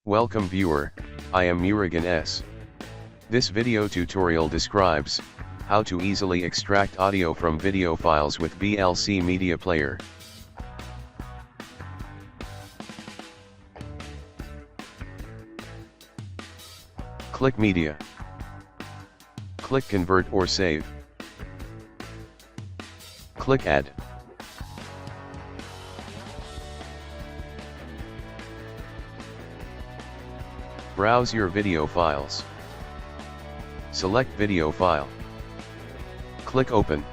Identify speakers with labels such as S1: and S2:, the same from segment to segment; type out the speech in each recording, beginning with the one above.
S1: Welcome viewer, I am Murugan S. This video tutorial describes how to easily extract audio from video files with VLC Media Player. Click Media. Click Convert or Save. Click Add. Browse your video files. Select video file. Click Open.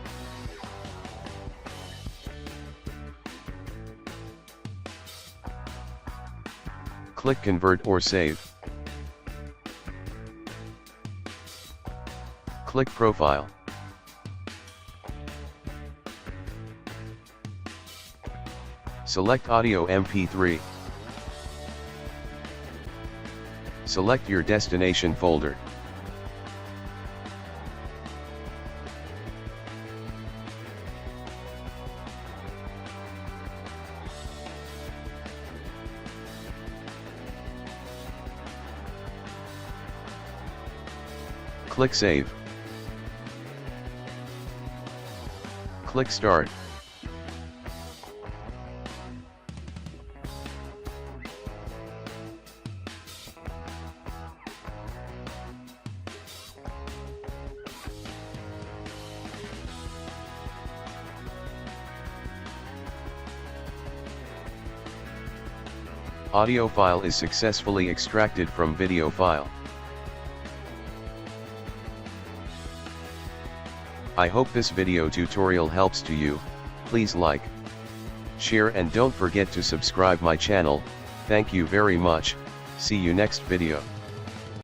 S1: Click Convert or Save. Click Profile. Select Audio MP3. Select your destination folder. Click Save. Click Start. Audio file is successfully extracted from video file. I hope this video tutorial helps to you. Please like, share and don't forget to subscribe my channel. Thank you very much. See you next video.